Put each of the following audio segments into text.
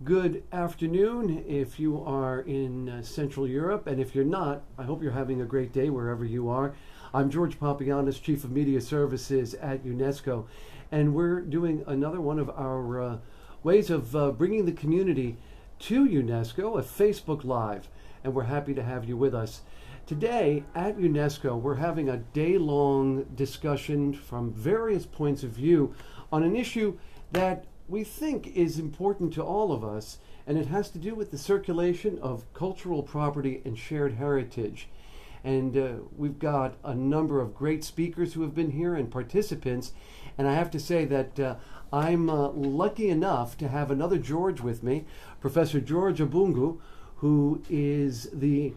Good afternoon if you are in Central Europe, and if you're not, I hope you're having a great day wherever you are. I'm George Papagiannis, Chief of Media Services at UNESCO, and we're doing another one of our ways of bringing the community to UNESCO, a Facebook Live, and we're happy to have you with us. Today at UNESCO, we're having a day-long discussion from various points of view on an issue that we think is important to all of us, and it has to do with the circulation of cultural property and shared heritage. And we've got a number of great speakers who have been here and participants, and I have to say that I'm lucky enough to have another George with me, Professor George Abungu, who is the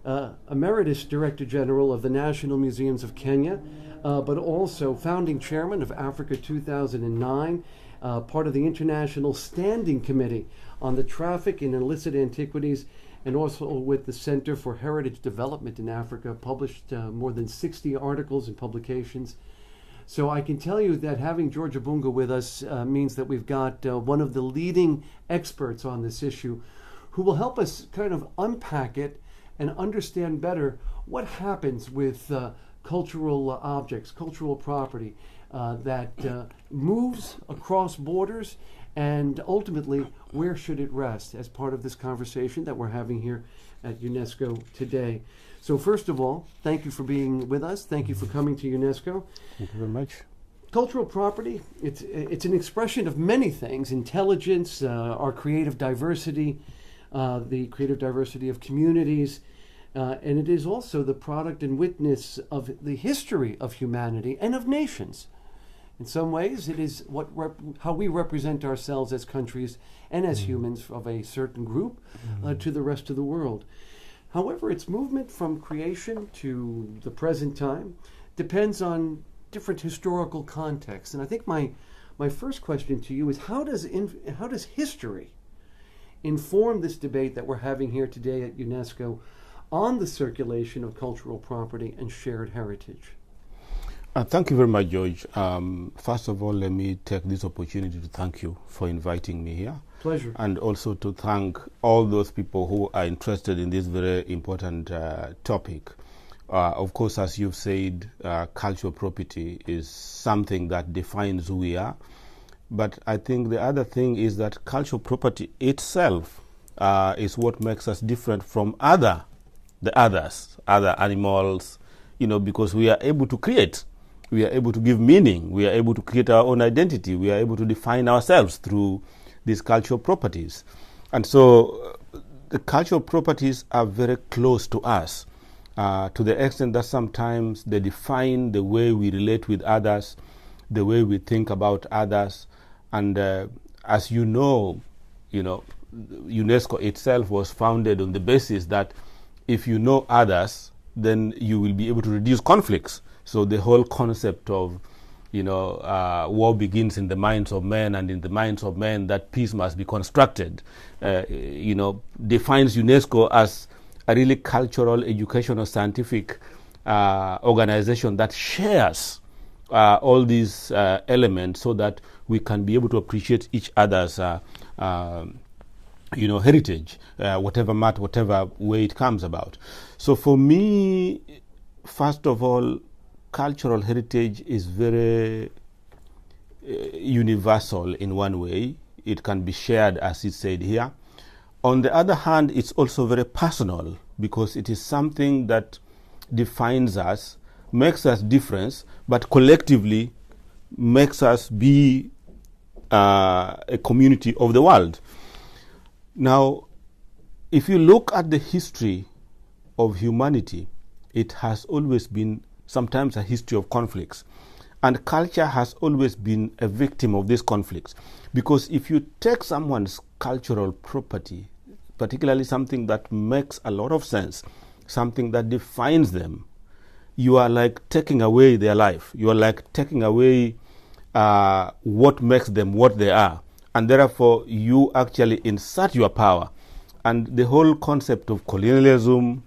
Emeritus Director General of the National Museums of Kenya, but also founding chairman of Africa 2009, part of the International Standing Committee on the Traffic in Illicit Antiquities, and also with the Center for Heritage Development in Africa, published more than 60 articles and publications. So I can tell you that having George Abungu with us means that we've got one of the leading experts on this issue who will help us kind of unpack it and understand better what happens with cultural objects, cultural property that moves across borders, and ultimately where should it rest as part of this conversation that we're having here at UNESCO today. So first of all, thank you for being with us. Thank you for coming to UNESCO. Thank you very much. Cultural property, it's an expression of many things: intelligence, our creative diversity, the creative diversity of communities, and it is also the product and witness of the history of humanity and of nations. In some ways, it is how we represent ourselves as countries and as humans of a certain group to the rest of the world. However, its movement from creation to the present time depends on different historical contexts. And I think my first question to you is, how does history inform this debate that we're having here today at UNESCO on the circulation of cultural property and shared heritage? Thank you very much, George. First of all, let me take this opportunity to thank you for inviting me here. Pleasure. And also to thank all those people who are interested in this very important topic. Of course, as you've said, cultural property is something that defines who we are. But I think the other thing is that cultural property itself is what makes us different from other animals, because we are able to create. We are able to give meaning. We are able to create our own identity. We are able to define ourselves through these cultural properties. And so the cultural properties are very close to us, to the extent that sometimes they define the way we relate with others, the way we think about others. And as you know, UNESCO itself was founded on the basis that if you know others, then you will be able to reduce conflicts. So the whole concept of, war begins in the minds of men, and in the minds of men that peace must be constructed, defines UNESCO as a really cultural, educational, scientific organization that shares all these elements so that we can be able to appreciate each other's heritage, whatever way it comes about. So for me, first of all, cultural heritage is very universal in one way. It can be shared, as it said here. On the other hand, it's also very personal, because it is something that defines us, makes us different, but collectively makes us be a community of the world. Now, if you look at the history of humanity, it has always been sometimes a history of conflicts. And culture has always been a victim of these conflicts. Because if you take someone's cultural property, particularly something that makes a lot of sense, something that defines them, you are like taking away their life. You are like taking away what makes them what they are. And therefore, you actually insert your power. And the whole concept of colonialism,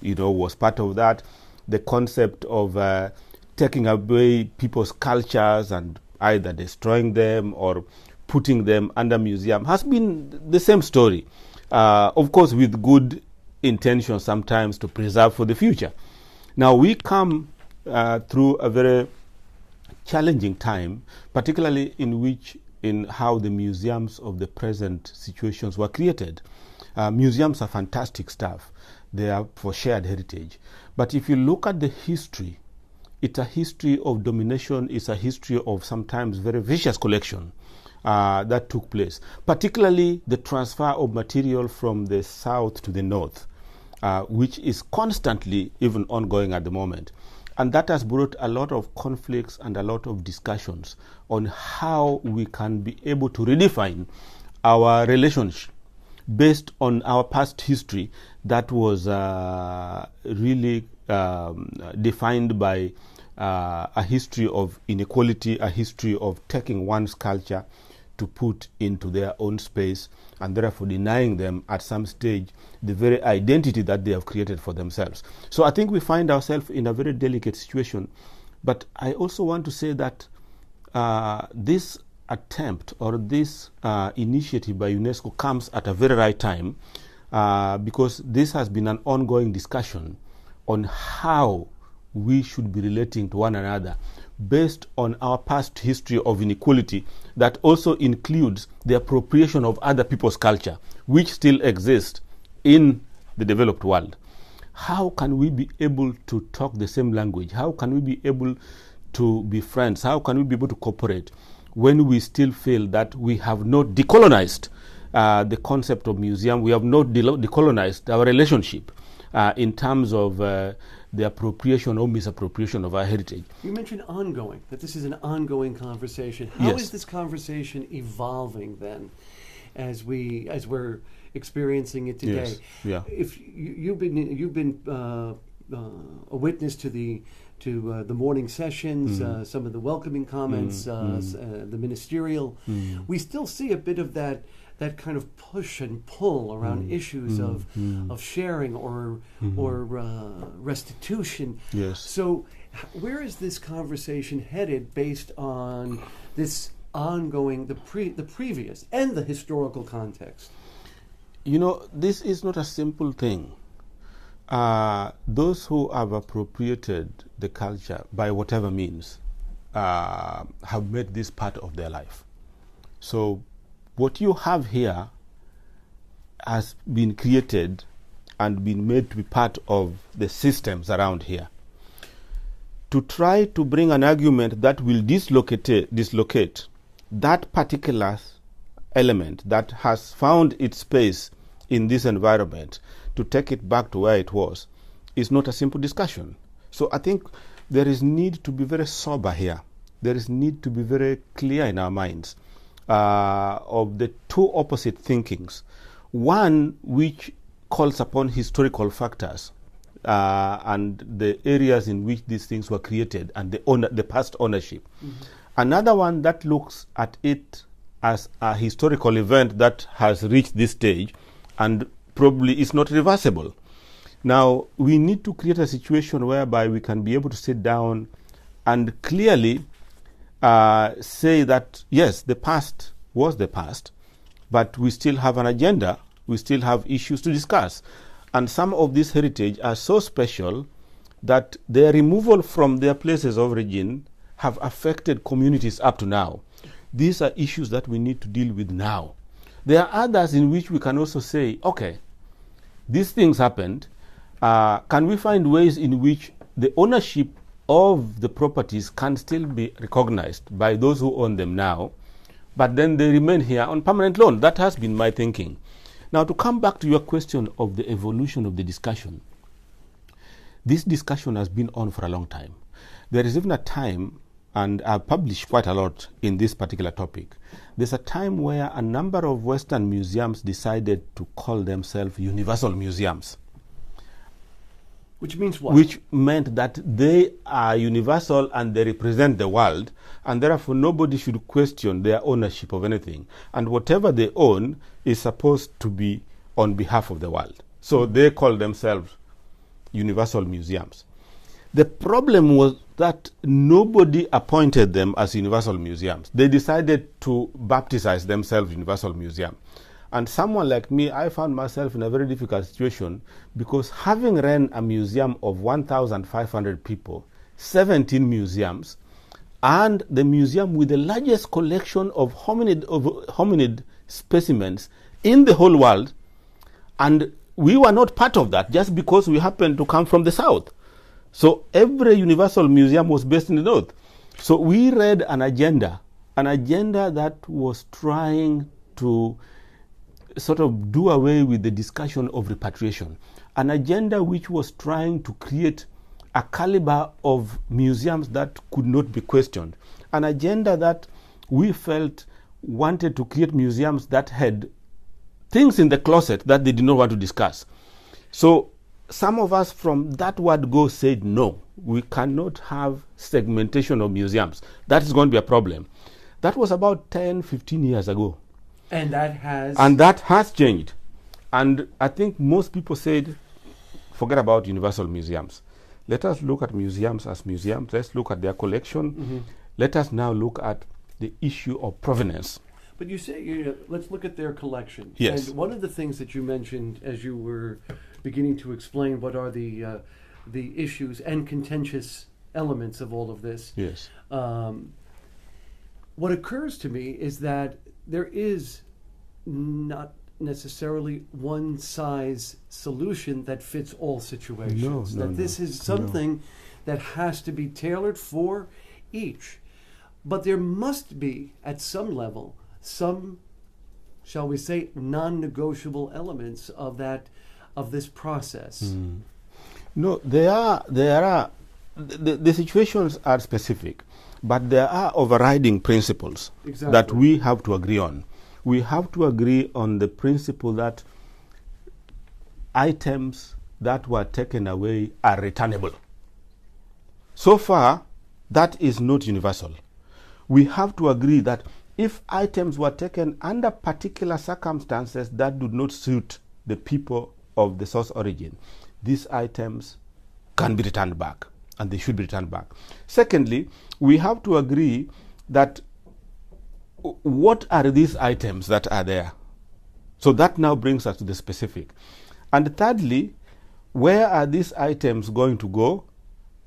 was part of that. The concept of taking away people's cultures and either destroying them or putting them under museum has been the same story. Of course, with good intention sometimes to preserve for the future. Now, we come through a very challenging time, particularly in how the museums of the present situations were created. Museums are fantastic stuff. They are for shared heritage. But if you look at the history, it's a history of domination, it's a history of sometimes very vicious collection that took place, particularly the transfer of material from the south to the north, which is constantly even ongoing at the moment. And that has brought a lot of conflicts and a lot of discussions on how we can be able to redefine our relationship based on our past history that was really defined by a history of inequality, a history of taking one's culture to put into their own space, and therefore denying them at some stage the very identity that they have created for themselves. So I think we find ourselves in a very delicate situation. But I also want to say that this attempt or this initiative by UNESCO comes at a very right time, because this has been an ongoing discussion on how we should be relating to one another based on our past history of inequality that also includes the appropriation of other people's culture, which still exists in the developed world. How can we be able to talk the same language? How can we be able to be friends? How can we be able to cooperate when we still feel that we have not decolonized the concept of museum? We have not decolonized our relationship in terms of the appropriation or misappropriation of our heritage. You mentioned ongoing, that this is an ongoing conversation. How is this conversation evolving then, as we're experiencing it today? Yes. Yeah. If you've been a witness to the morning sessions, some of the welcoming comments, the ministerial, we still see a bit of that kind of push and pull around issues of sharing or restitution. Yes. So where is this conversation headed based on this ongoing, the previous and the historical context? You know, this is not a simple thing. Those who have appropriated the culture by whatever means have made this part of their life. So what you have here has been created and been made to be part of the systems around here. To try to bring an argument that will dislocate that particular element that has found its space in this environment, to take it back to where it was, is not a simple discussion. So I think there is need to be very sober here. There is need to be very clear in our minds of the two opposite thinkings. One which calls upon historical factors and the areas in which these things were created and the past ownership. Another one that looks at it as a historical event that has reached this stage and probably is not reversible. Now, we need to create a situation whereby we can be able to sit down and clearly say that, yes, the past was the past, but we still have an agenda, we still have issues to discuss. And some of this heritage are so special that their removal from their places of origin have affected communities up to now. These are issues that we need to deal with now. There are others in which we can also say, okay, these things happened. Can we find ways in which the ownership of the properties can still be recognized by those who own them now, but then they remain here on permanent loan? That has been my thinking. Now, to come back to your question of the evolution of the discussion, this discussion has been on for a long time. There is even a time, and I've published quite a lot in this particular topic, there's a time where a number of Western museums decided to call themselves universal museums. Which means what? Which meant that they are universal and they represent the world, and therefore nobody should question their ownership of anything. And whatever they own is supposed to be on behalf of the world. So they call themselves universal museums. The problem that nobody appointed them as universal museums. They decided to baptize themselves universal museum. And someone like me, I found myself in a very difficult situation because having run a museum of 1,500 people, 17 museums, and the museum with the largest collection of hominid specimens in the whole world, and we were not part of that just because we happened to come from the south. So every universal museum was based in the north. So we read an agenda that was trying to sort of do away with the discussion of repatriation, an agenda which was trying to create a caliber of museums that could not be questioned, an agenda that we felt wanted to create museums that had things in the closet that they did not want to discuss. So some of us from that word go said, no, we cannot have segmentation of museums. That is going to be a problem. That was about 10, 15 years ago. And that has changed. And I think most people said, forget about universal museums. Let us look at museums as museums. Let's look at their collection. Mm-hmm. Let us now look at the issue of provenance. But you say, let's look at their collection. Yes. And one of the things that you mentioned as you were beginning to explain what are the issues and contentious elements of all of this. Yes. What occurs to me is that there is not necessarily one size solution that fits all situations. This is something that has to be tailored for each. But there must be, at some level, some, shall we say, non-negotiable elements of this process. Mm. No, there are the situations are specific, but there are overriding principles that we have to agree on. We have to agree on the principle that items that were taken away are returnable. So far, that is not universal. We have to agree that if items were taken under particular circumstances that do not suit the people of the source origin, these items can be returned back, and they should be returned back. Secondly, we have to agree that what are these items that are there? So that now brings us to the specific. And thirdly, where are these items going to go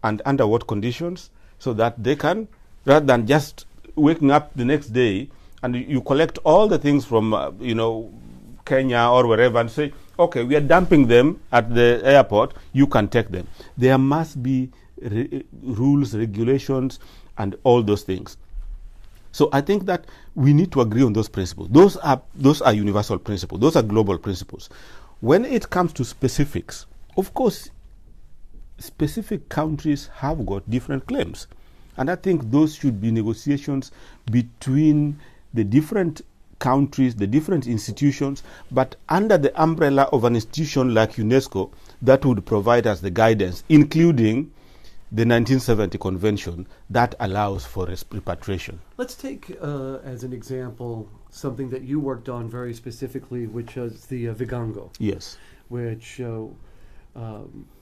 and under what conditions, so that they can, rather than just waking up the next day and you collect all the things from Kenya or wherever and say, okay, we are dumping them at the airport, you can take them. There must be rules, regulations, and all those things. So I think that we need to agree on those principles. Those are universal principles. Those are global principles. When it comes to specifics, of course, specific countries have got different claims. And I think those should be negotiations between the different countries, the different institutions, but under the umbrella of an institution like UNESCO that would provide us the guidance, including the 1970 convention that allows for repatriation. Let's take as an example something that you worked on very specifically, which was the Vigango. Yes. Which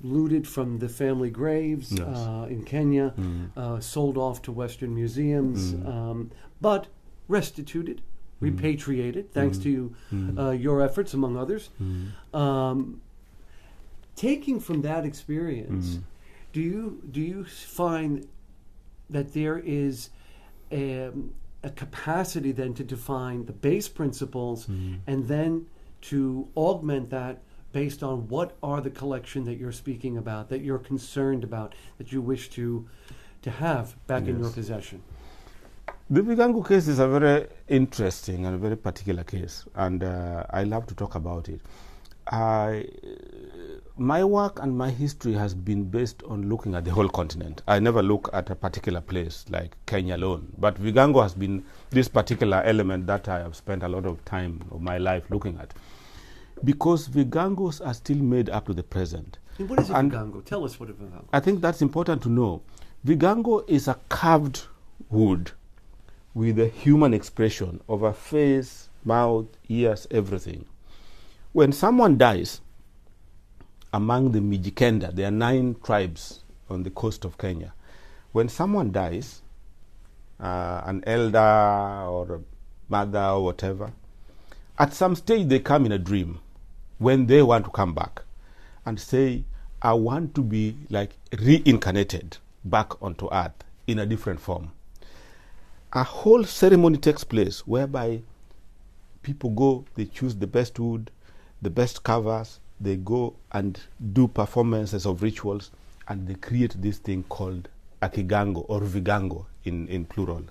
looted from the family graves in Kenya, sold off to Western museums, but restituted, repatriated, thanks to your efforts, among others. Taking from that experience, do you find that there is a capacity then to define the base principles and then to augment that based on what are the collection that you're speaking about, that you're concerned about, that you wish to have back in your possession? The Vigango case is a very interesting and a very particular case, and I love to talk about it. My work and my history has been based on looking at the whole continent. I never look at a particular place like Kenya alone, but Vigango has been this particular element that I have spent a lot of time of my life looking at, because Vigangos are still made up to the present. And what is a Vigango? Tell us what a Vigango is. I think that's important to know. Vigango is a carved wood with a human expression of a face, mouth, ears, everything. When someone dies, among the Mijikenda, there are 9 tribes on the coast of Kenya. when someone dies, an elder or a mother or whatever, at some stage they come in a dream when they want to come back and say, I want to be like reincarnated back onto earth in a different form. A whole ceremony takes place whereby people go, they choose the best wood, the best covers, they go and do performances of rituals, and they create this thing called akigango or vigango in plural.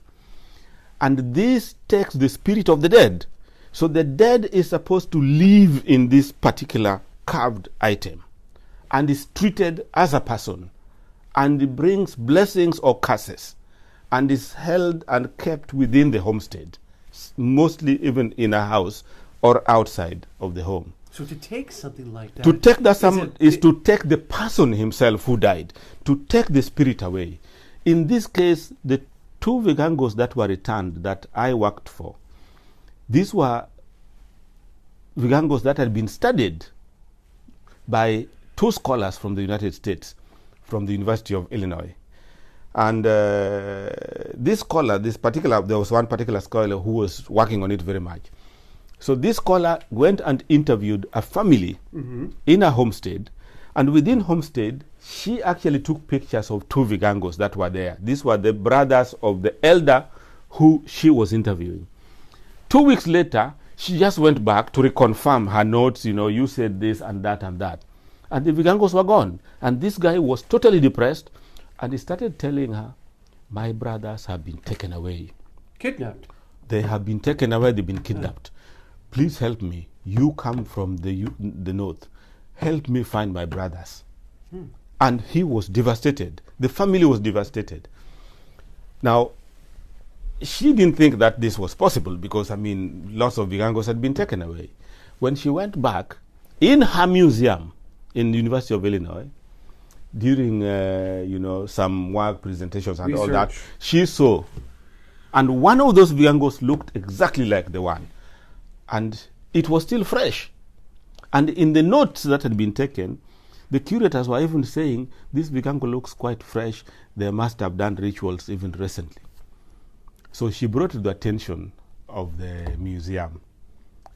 And this takes the spirit of the dead. So the dead is supposed to live in this particular carved item and is treated as a person, and it brings blessings or curses, and is held and kept within the homestead, mostly even in a house or outside of the home. So to take something like that, to take that is to take the person himself who died, to take the spirit away. In this case, the two vigangos that were returned that I worked for, these were vigangos that had been studied by two scholars from the United States, from the University of Illinois. And this scholar, there was one particular scholar who was working on it very much. So this scholar went and interviewed a family in a homestead, and within homestead, she actually took pictures of two vigangos that were there. These were the brothers of the elder who she was interviewing. 2 weeks later, she just went back to reconfirm her notes, you said this and that and that. And the vigangos were gone. And this guy was totally depressed, and he started telling her, my brothers have been taken away. Kidnapped. They have been taken away, they've been kidnapped. Please help me. You come from the north. Help me find my brothers. And he was devastated. The family was devastated. Now, she didn't think that this was possible because, lots of vigangos had been taken away. When she went back, in her museum in the University of Illinois, during, some work presentations and all that, she saw. And one of those vigangos looked exactly like the one. And it was still fresh. And in the notes that had been taken, the curators were even saying, this vigango looks quite fresh. They must have done rituals even recently. So she brought to the attention of the museum.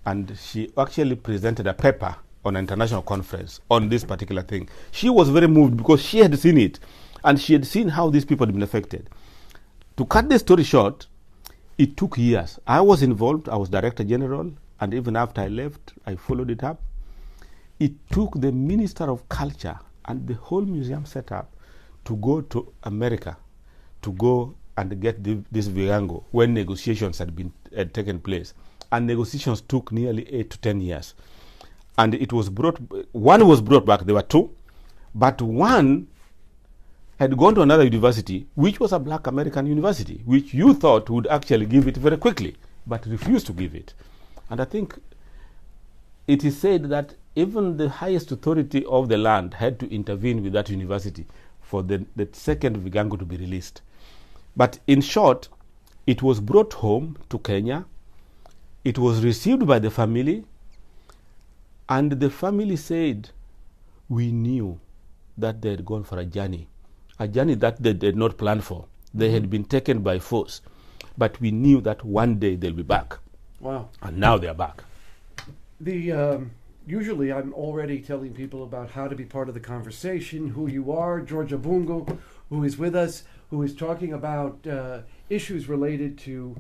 And she actually presented a paper on an international conference on this particular thing. She was very moved because she had seen it. And she had seen how these people had been affected. To cut the story short, it took years. I was involved. I was Director General. And even after I left, I followed it up. It took the Minister of Culture and the whole museum setup to go to America to go and get this vigango when negotiations had taken place. And negotiations took nearly 8 to 10 years. And one was brought back, there were two, but one had gone to another university, which was a black American university, which you thought would actually give it very quickly, but refused to give it. And I think it is said that even the highest authority of the land had to intervene with that university for the second vigango to be released. But in short, it was brought home to Kenya. It was received by the family. And the family said, we knew that they had gone for a journey that they did not plan for. They had been taken by force. But we knew that one day they'll be back. Wow. And now they're back. Usually I'm already telling people about how to be part of the conversation, who you are. George Abungu, who is with us, who is talking about issues related to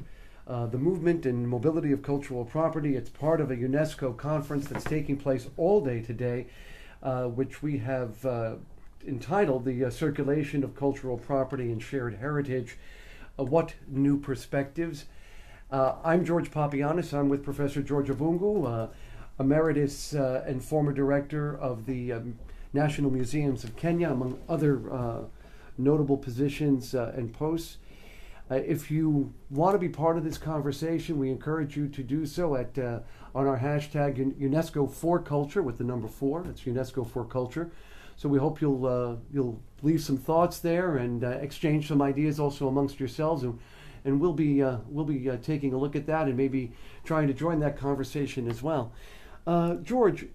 the movement and mobility of cultural property. It's part of a UNESCO conference that's taking place all day today, which we have entitled The Circulation of Cultural Property and Shared Heritage, What New Perspectives? I'm George Papianis. I'm with Professor George Abungu, Emeritus and former director of the National Museums of Kenya, among other notable positions and posts. If you want to be part of this conversation, we encourage you to do so on our hashtag UNESCO for Culture with the number 4. It's UNESCO for Culture. So we hope you'll leave some thoughts there and exchange some ideas also amongst yourselves, and we'll be taking a look at that and maybe trying to join that conversation as well. George,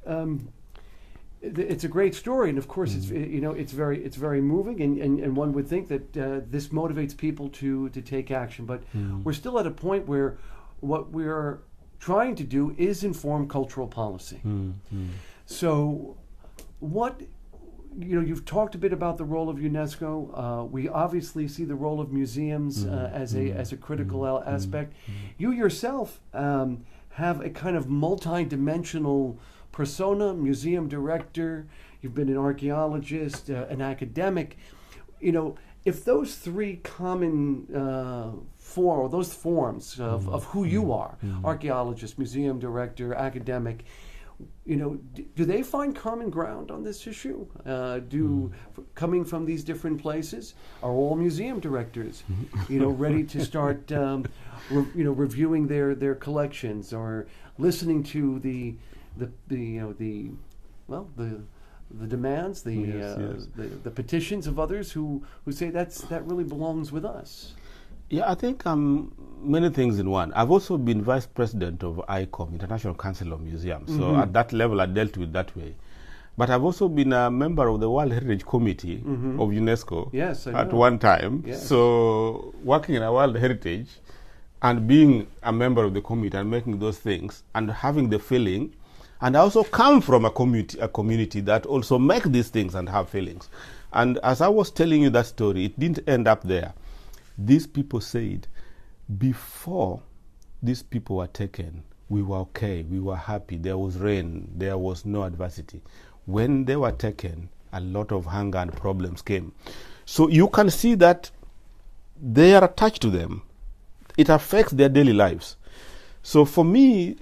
it's a great story, and of course, it's very moving, and one would think that this motivates people to take action. But we're still at a point where what we're trying to do is inform cultural policy. So, what you've talked a bit about the role of UNESCO. We obviously see the role of museums as a critical aspect. You yourself have a kind of multi-dimensional persona, museum director. You've been an archaeologist, an academic. If those three common those forms of who you are, archaeologist, museum director, academic, do they find common ground on this issue? Coming from these different places, are all museum directors, ready to start, reviewing their collections or listening to the demands, the petitions of others who say that really belongs with us? Yeah, I think many things in one. I've also been vice president of ICOM, International Council of Museums. So at that level, I dealt with that way. But I've also been a member of the World Heritage Committee of UNESCO at one time. Yes. So working in a World Heritage and being a member of the committee and making those things and having the feeling, and I also come from a community that also make these things and have feelings. And as I was telling you that story, it didn't end up there. These people said, before these people were taken, we were okay, we were happy, there was rain, there was no adversity. When they were taken, a lot of hunger and problems came. So you can see that they are attached to them. It affects their daily lives. So for me,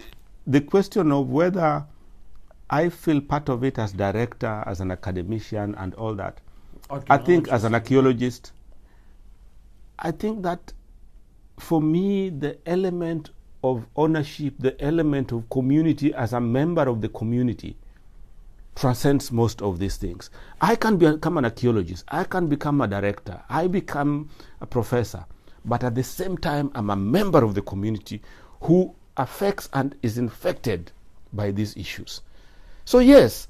the question of whether I feel part of it as director, as an academician and all that, I think as an archaeologist, I think that for me, the element of ownership, the element of community as a member of the community transcends most of these things. I can become an archaeologist, I can become a director, I become a professor, but at the same time, I'm a member of the community who affects and is infected by these issues. So yes,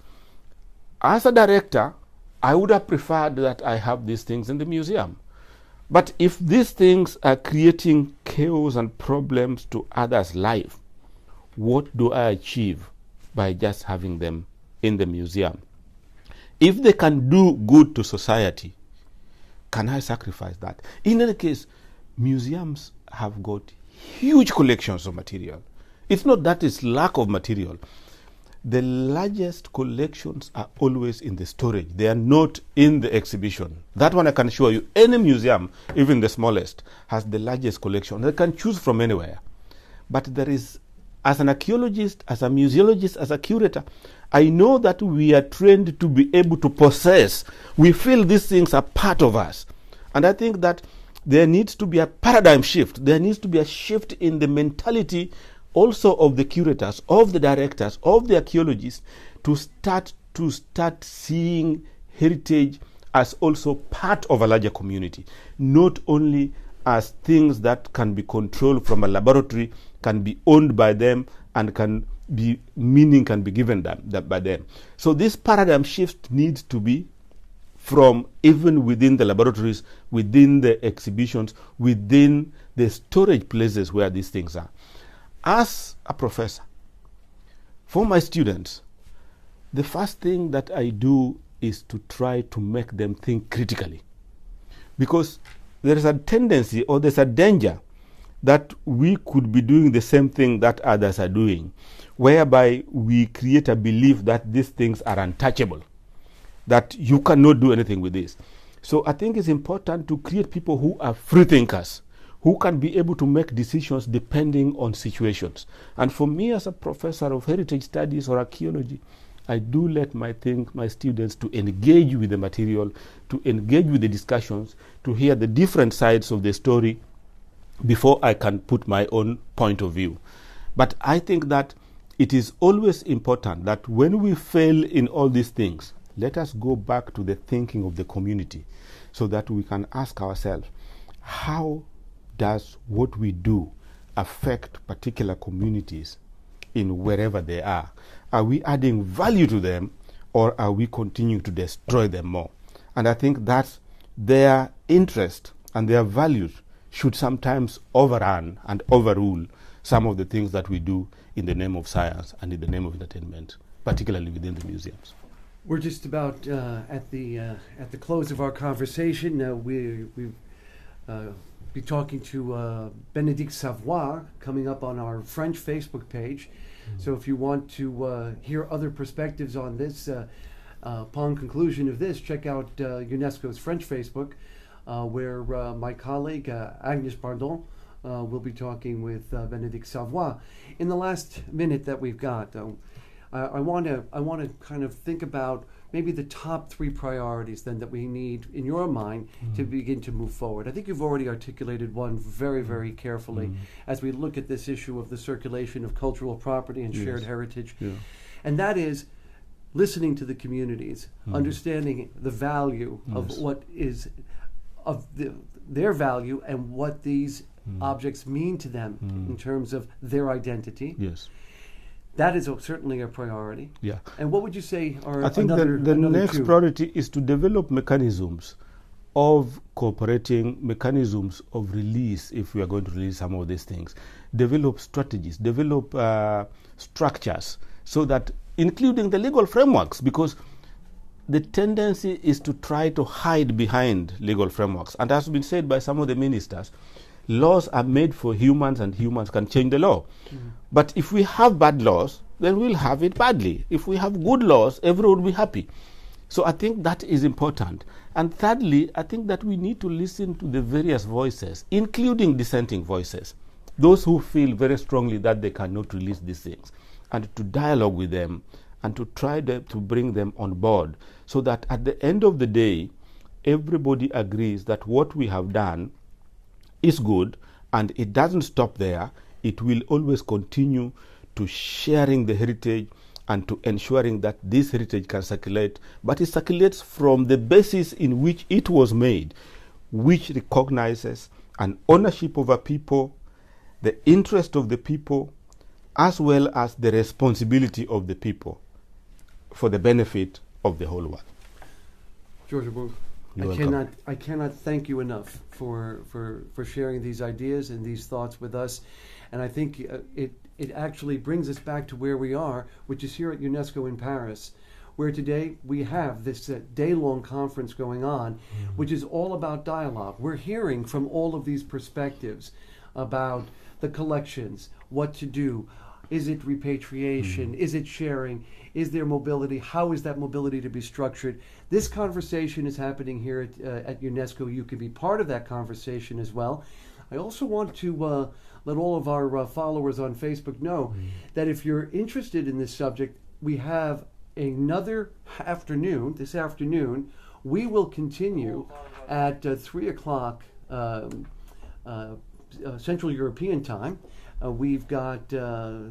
as a director, I would have preferred that I have these things in the museum. But if these things are creating chaos and problems to others' life, what do I achieve by just having them in the museum? If they can do good to society, can I sacrifice that? In any case, museums have got huge collections of material. It's not that it's lack of material. The largest collections are always in the storage. They are not in the exhibition. That one I can assure you. Any museum, even the smallest, has the largest collection. They can choose from anywhere. But there is, as an archaeologist, as a museologist, as a curator, I know that we are trained to be able to possess. We feel these things are part of us. And I think that there needs to be a paradigm shift. There needs to be a shift in the mentality also of the curators, of the directors, of the archaeologists, to start seeing heritage as also part of a larger community, not only as things that can be controlled from a laboratory, can be owned by them, and can be given by them. So this paradigm shift needs to be from even within the laboratories, within the exhibitions, within the storage places where these things are. As a professor, for my students, the first thing that I do is to try to make them think critically. Because there is a tendency, or there's a danger, that we could be doing the same thing that others are doing, whereby we create a belief that these things are untouchable, that you cannot do anything with this. So I think it's important to create people who are free thinkers, who can be able to make decisions depending on situations. And for me as a professor of heritage studies or archaeology, I do let my students to engage with the material, to engage with the discussions, to hear the different sides of the story before I can put my own point of view. But I think that it is always important that when we fail in all these things, let us go back to the thinking of the community so that we can ask ourselves, how does what we do affect particular communities in wherever they are? Are we adding value to them, or are we continuing to destroy them more? And I think that their interest and their values should sometimes overrun and overrule some of the things that we do in the name of science and in the name of entertainment, particularly within the museums. We're just about at the close of our conversation. We'll be talking to Bénédicte Savoy coming up on our French Facebook page. So if you want to hear other perspectives on this, upon conclusion of this, check out UNESCO's French Facebook, where my colleague Agnès Bardon will be talking with Bénédicte Savoy. In the last minute that we've got, I want to kind of think about maybe the top 3 priorities then that we need in your mind to begin to move forward. I think you've already articulated one very, very carefully as we look at this issue of the circulation of cultural property and shared heritage. Yeah. And that is listening to the communities, understanding the value of what is of their value and what these objects mean to them in terms of their identity. Yes. That is certainly a priority. Yeah. And what would you say are I think another, the another next 2? priority is to develop mechanisms of cooperating, mechanisms of release, if we are going to release some of these things. Develop strategies, develop structures, so that, including the legal frameworks, because the tendency is to try to hide behind legal frameworks. And as has been said by some of the ministers, laws are made for humans and humans can change the law. But if we have bad laws, then we'll have it badly. If we have good laws, everyone will be happy. So I think that is important. And thirdly, I think that we need to listen to the various voices, including dissenting voices, those who feel very strongly that they cannot release these things, and to dialogue with them and to try to bring them on board, so that at the end of the day, everybody agrees that what we have done is good, and it doesn't stop there. It will always continue to sharing the heritage and to ensuring that this heritage can circulate, but it circulates from the basis in which it was made, which recognizes an ownership of a people, the interest of the people, as well as the responsibility of the people for the benefit of the whole world. George Abungu, I cannot thank you enough for sharing these ideas and these thoughts with us. And I think it actually brings us back to where we are, which is here at UNESCO in Paris, where today we have this day-long conference going on, which is all about dialogue. We're hearing from all of these perspectives about the collections, what to do. Is it repatriation? Is it sharing? Is there mobility? How is that mobility to be structured? This conversation is happening here at UNESCO. You can be part of that conversation as well. I also want to let all of our followers on Facebook know that if you're interested in this subject, we have another afternoon. This afternoon, we will continue at 3 o'clock Central European time. We've got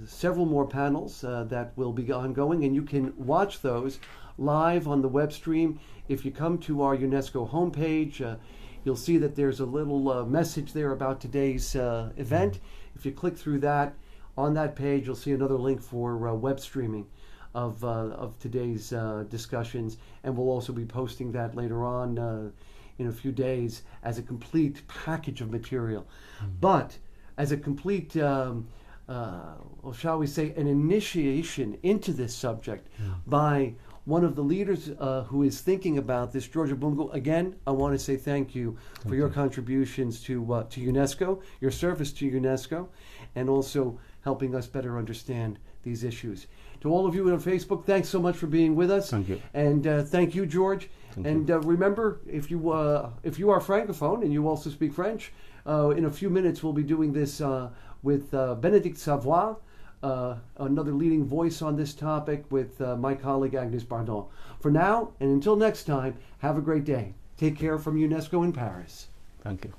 several more panels that will be ongoing, and you can watch those live on the web stream. If you come to our UNESCO homepage, you'll see that there's a little message there about today's event. If you click through that, on that page, you'll see another link for web streaming of today's discussions, and we'll also be posting that later on in a few days as a complete package of material. But as a complete, or shall we say, an initiation into this subject by one of the leaders who is thinking about this, George Abungu. Again, I want to say thank you for your contributions to UNESCO, your service to UNESCO, and also helping us better understand these issues. To all of you on Facebook, thanks so much for being with us. Thank you. And thank you, George. Thank you. Remember, if you are Francophone and you also speak French, in a few minutes we'll be doing this with Bénédicte Savoy, another leading voice on this topic, with my colleague Agnès Bardon. For now, and until next time, have a great day. Take care from UNESCO in Paris. Thank you.